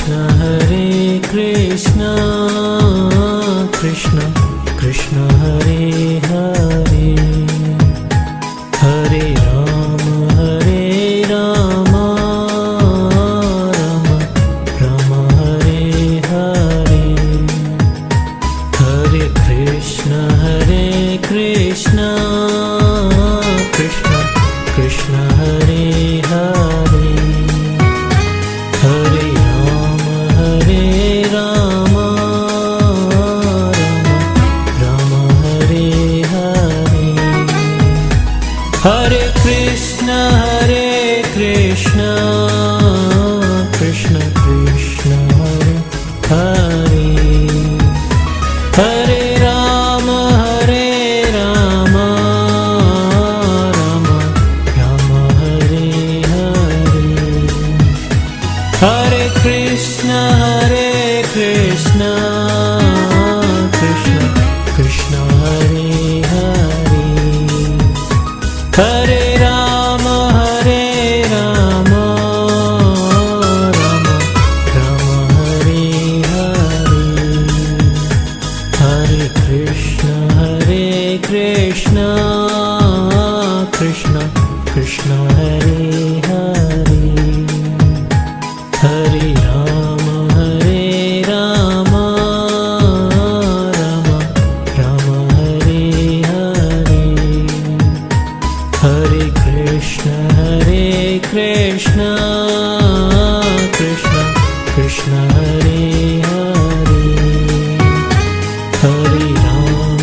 Krishna Krishna Krishna Hare Hare Hare Ram Ram Ram Hare Hare Hare Krishna Krishna Krishna Krishna Hare Hare Hare Ram Ram Ram Hare Hare Hare Krishna Krishna Krishna Krishna Hare Hare Hare Ram Ram Ram Hare Hare Hare Krishna Krishna Krishna Krishna Hare Hare Hare Ram Ram Ram Hare Hare Hare Krishna Krishna Krishna Krishna Hare Hare Hare Ram Ram Ram Hare Hare Hare Krishna Krishna Krishna Krishna Hare Hare Hare Ram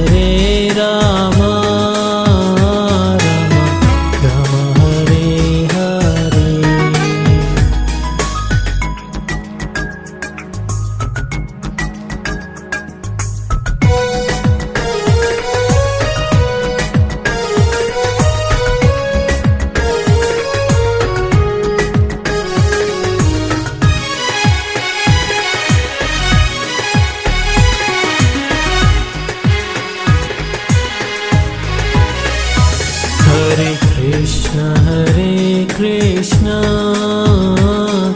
Ram Ram Hare Hare Hare Krishna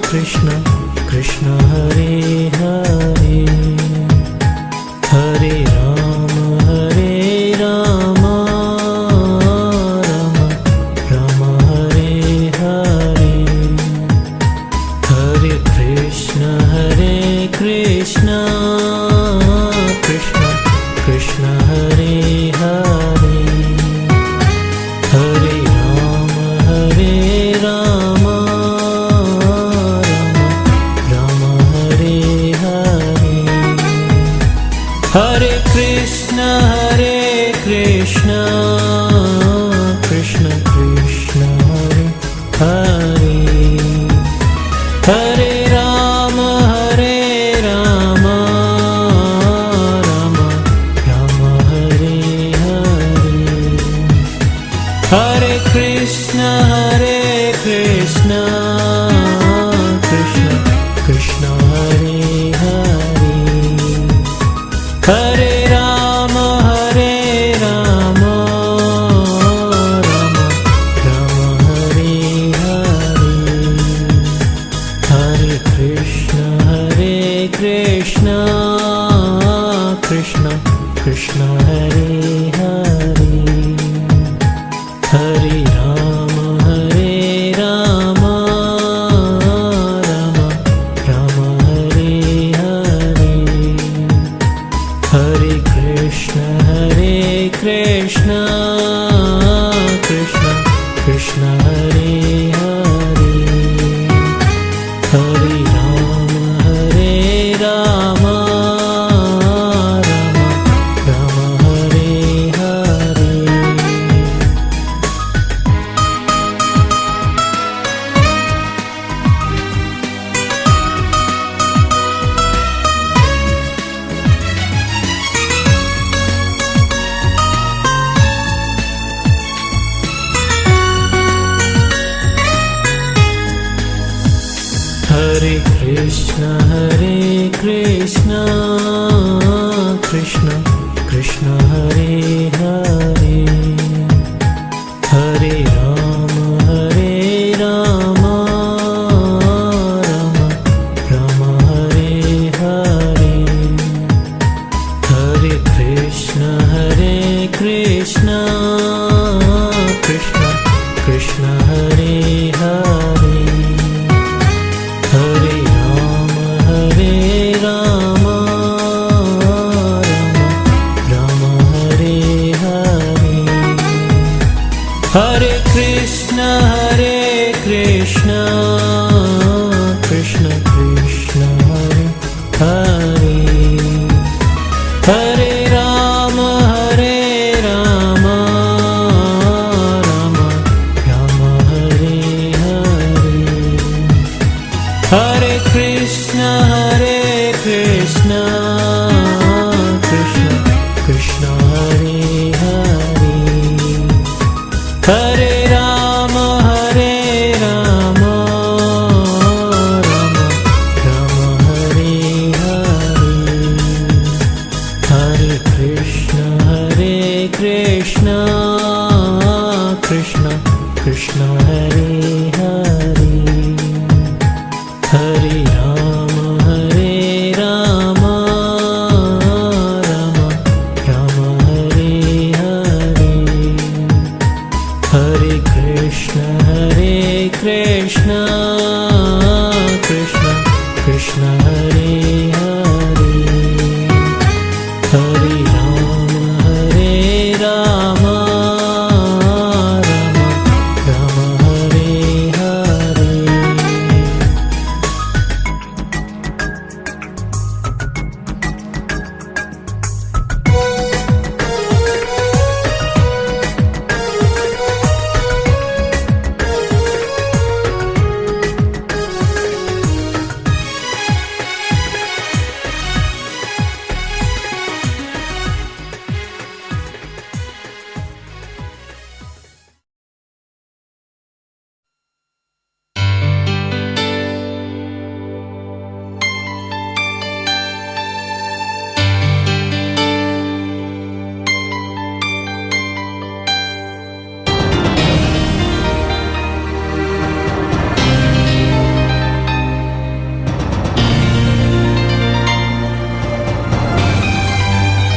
Krishna Krishna Hare Hare Hare Ram Ram Ram Hare Hare Hare Krishna Krishna Krishna Krishna Hare Hare Hare Ram Ram Ram Hare Hare Hare Krishna Krishna Krishna Krishna Hare Hare Hare Ram Ram Ram Hare Hare Hare Krishna Krishna Krishna Krishna Hare Hare Hare Ram Ram Ram Hare Hare Hare Krishna Krishna Krishna Krishna Hare Hare Hare Ram Ram Ram Hare Hare Hare Krishna Krishna Krishna Krishna Hare Hare Hare Ram Ram Ram Hare Hare Hare Krishna Krishna Krishna Hare Hare Hare Ram Ram Ram Hare Krishna, Krishna Krishna, Hare Hare, Hare Rama, Rama Rama, Hare Hare, Hare Krishna, Krishna Krishna, Hare Hare, Hare Rama, Rama Rama, Hare Hare, Hare Krishna, Krishna Krishna, Hare Hare, Hare Rama, Rama Rama, Hare Hare, Hare Krishna, Krishna Krishna, Hare Hare, Hare Rama, Rama Rama, Hare Hare. Krishna,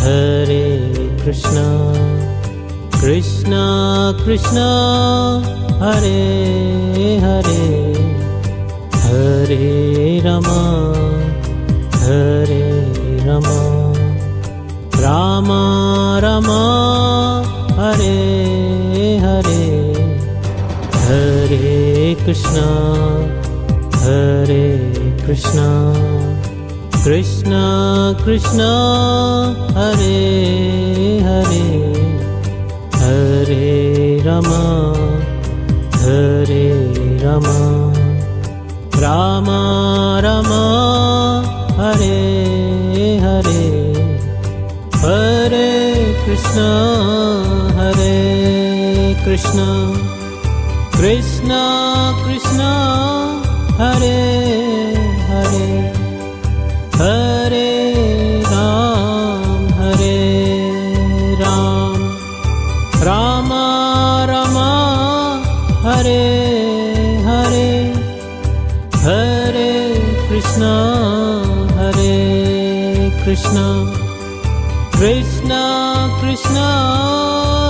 Hare Krishna, Krishna Krishna, Hare Hare, Hare Rama, Rama Rama, Hare Hare, Hare Krishna, Krishna Krishna, Hare Hare, Hare Rama, Rama Rama, Hare Hare, Hare Krishna, Krishna Krishna, Hare Hare, Hare Ram, Rama Rama, Hare Hare, Hare Krishna, Krishna Krishna,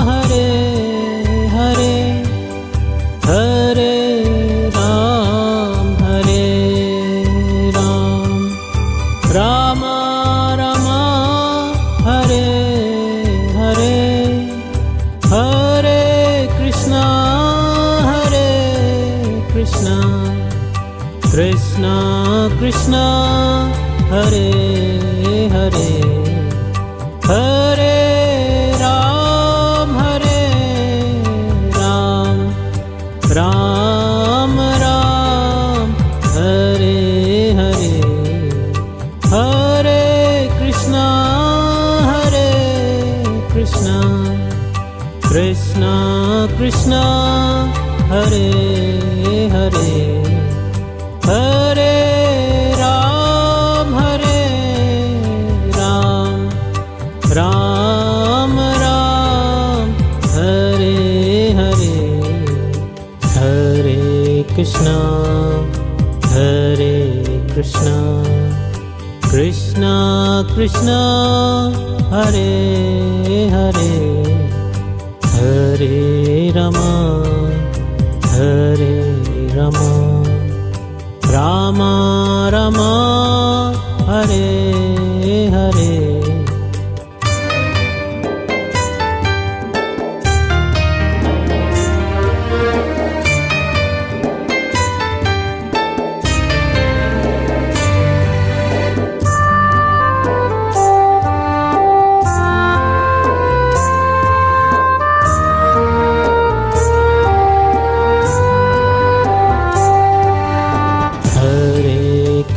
Hare Hare, Hare Ram, Rama Rama, Hare Hare, Hare Krishna, Krishna Krishna, Hare Hare, Hare Ram, Ram Ram, Hare Hare, Hare Krishna, Krishna Krishna, Hare Hare, Hare Ram, Ram Ram, Hare Hare, Hare Krishna, Krishna Krishna, Hare Hare,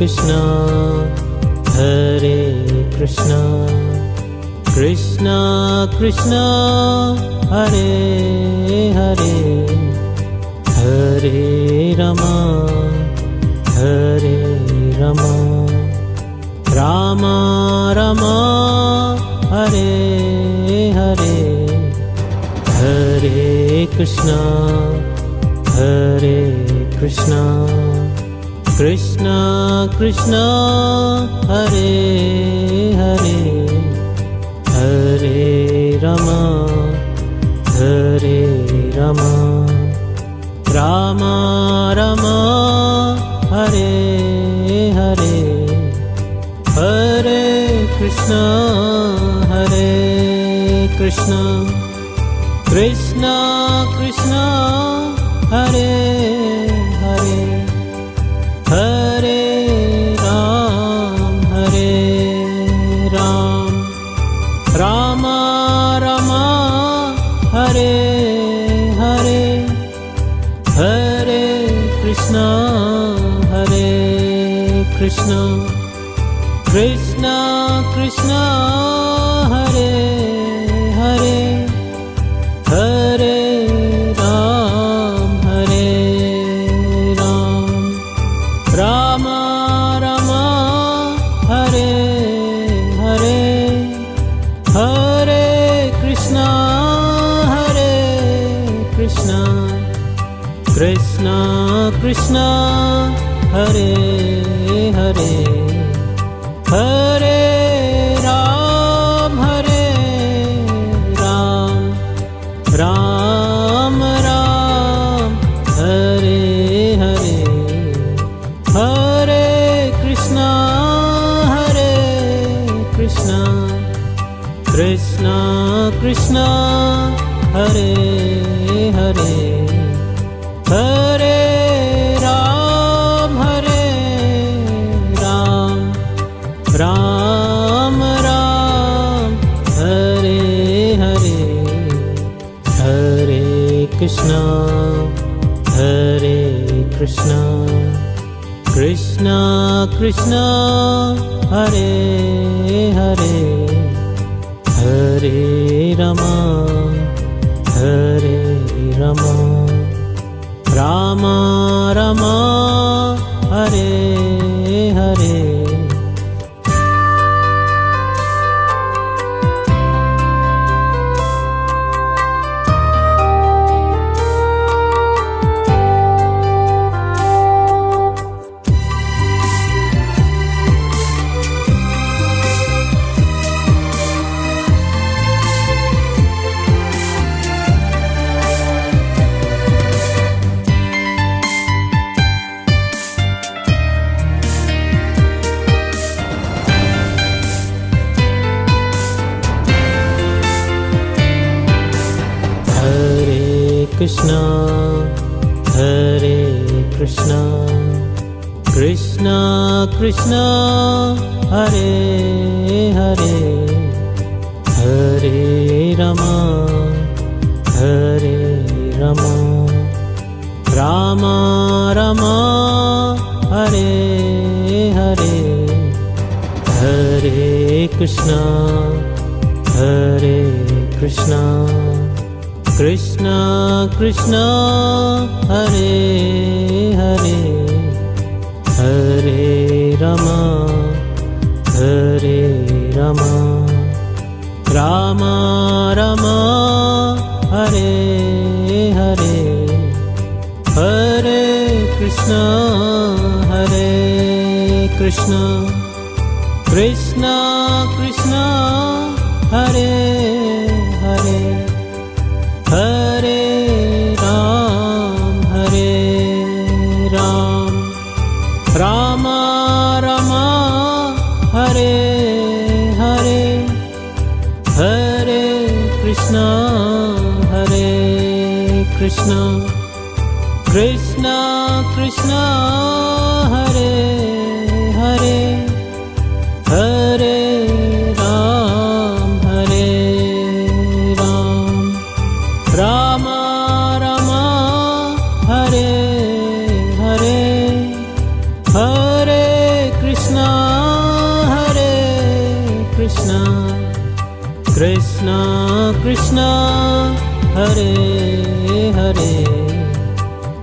Krishna, Hare Krishna, Krishna Krishna, Hare Hare, Hare Rama, Hare Rama, Rama Rama, Hare Hare, Hare Krishna, Hare Krishna, Krishna Krishna, Hare Hare, Hare Rama, Hare Rama, Rama Rama, Hare Hare, Hare Krishna, Hare Krishna, Krishna Krishna, Hare Hare, Hare Ram, Hare Ram, Rama Rama, Hare Hare, Hare Krishna, Hare Krishna, Krishna Krishna, Hare Hare, Hare Ram, Hare Ram, Rama Rama, Hare Hare, Hare Krishna, Hare Krishna, Krishna Krishna, Hare Hare, Hare Ram, Hare Ram, Ram Ram, Hare Hare, Hare Krishna, Hare Krishna, Krishna Krishna, Hare Hare, Hare Ram, Hare Ram, Ram Ram, Hare Hare, Hare Krishna, Hare Krishna, Krishna Krishna, Hare Hare, Hare Rama, Hare Rama, Rama Rama, Hare Hare, Krishna, Hare Krishna, Krishna Krishna, Hare Hare, Hare Rama, Hare Rama, Rama Rama, Hare Hare, Hare Krishna, Hare Krishna, Krishna Krishna, Hare Hare, Hare Rama, Hare Rama, Rama Rama, Hare Hare, Hare Krishna, Hare Krishna, Krishna Krishna, Hare Hare, Hare Ram, Hare Ram, Rama Rama, Hare Hare, Hare Krishna, Hare Krishna, Krishna Krishna, Hare Hare, Hare Ram, Hare Ram, Rama Rama, Hare Hare, Hare Krishna Hare Hare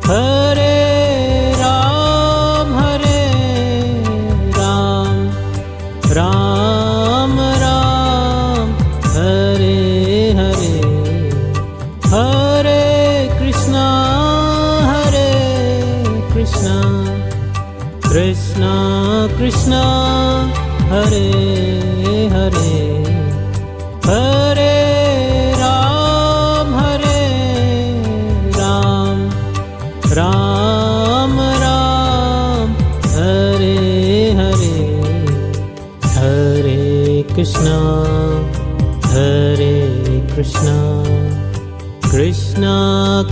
Hare Ram Ram Ram Hare Hare Hare Krishna Krishna Krishna Hare Hare Hare Ram Ram Ram Hare Hare Hare Krishna Krishna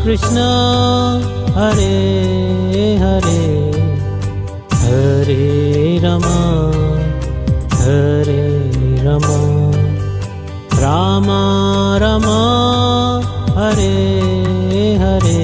Krishna Hare Hare Hare Rama Ram Ram Hare Hare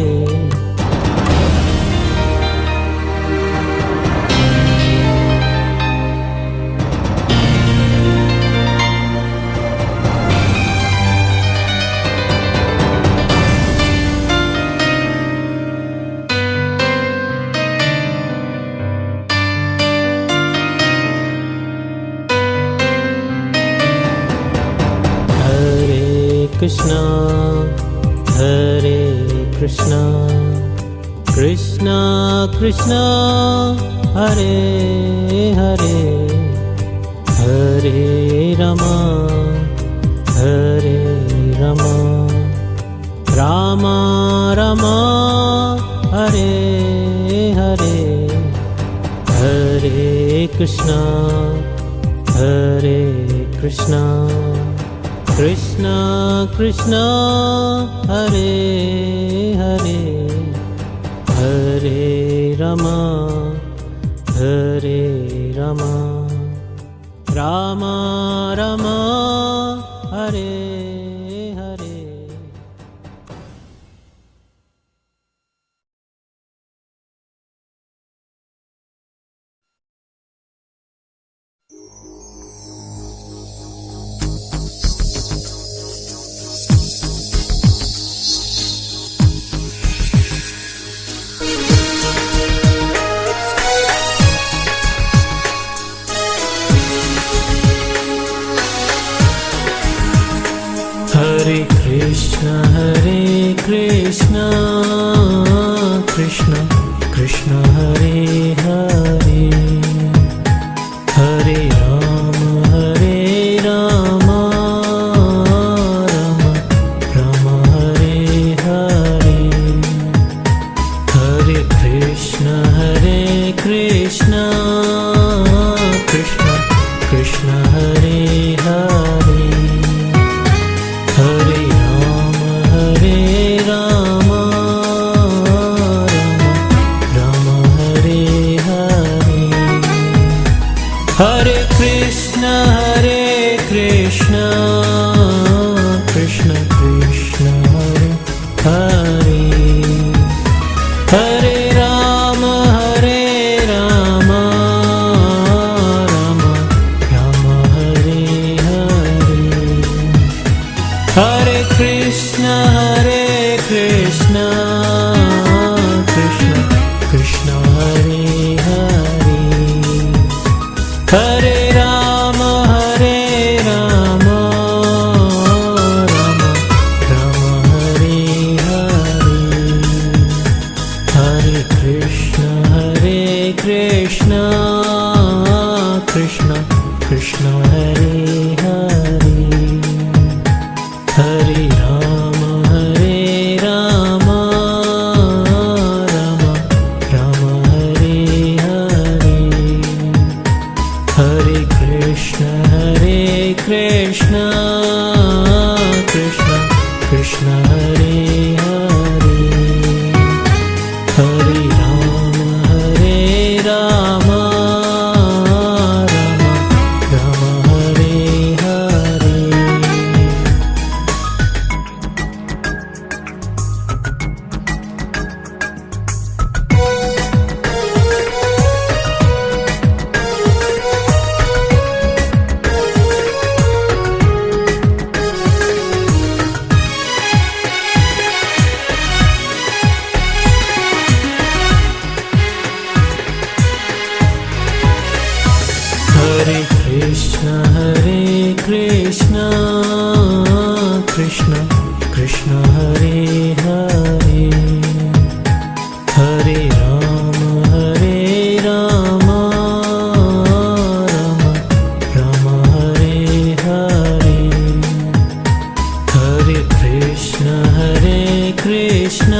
Krishna Krishna Krishna Hare Hare Hare Rama Ram Ram Hare Hare Hare Krishna Krishna Krishna Hare Hare Hare Rama Ram Ram Hare Hare Hare Krishna Krishna Krishna Hare Hare Hare Ram Ram Ram Hare Hare Hare Krishna Krishna Krishna Hare Hare Hare Ram Ram Hare Hare Hare Krishna Krishna Krishna Hare Hare Hare Ram Ram Ram Hare Hare Hare Krishna Krishna Krishna Hare Hare Hare Ram Ram Ram Hare Hare Hare Krishna Krishna Krishna Hare Hare Hare Ram Ram Ram Hare Hare Hare Krishna Krishna Krishna Hare Hare Hare Ram Ram Ram Hare Hare Krishna Krishna Hare Hare Hare Ram Ram Ram Hare Hare Hare Krishna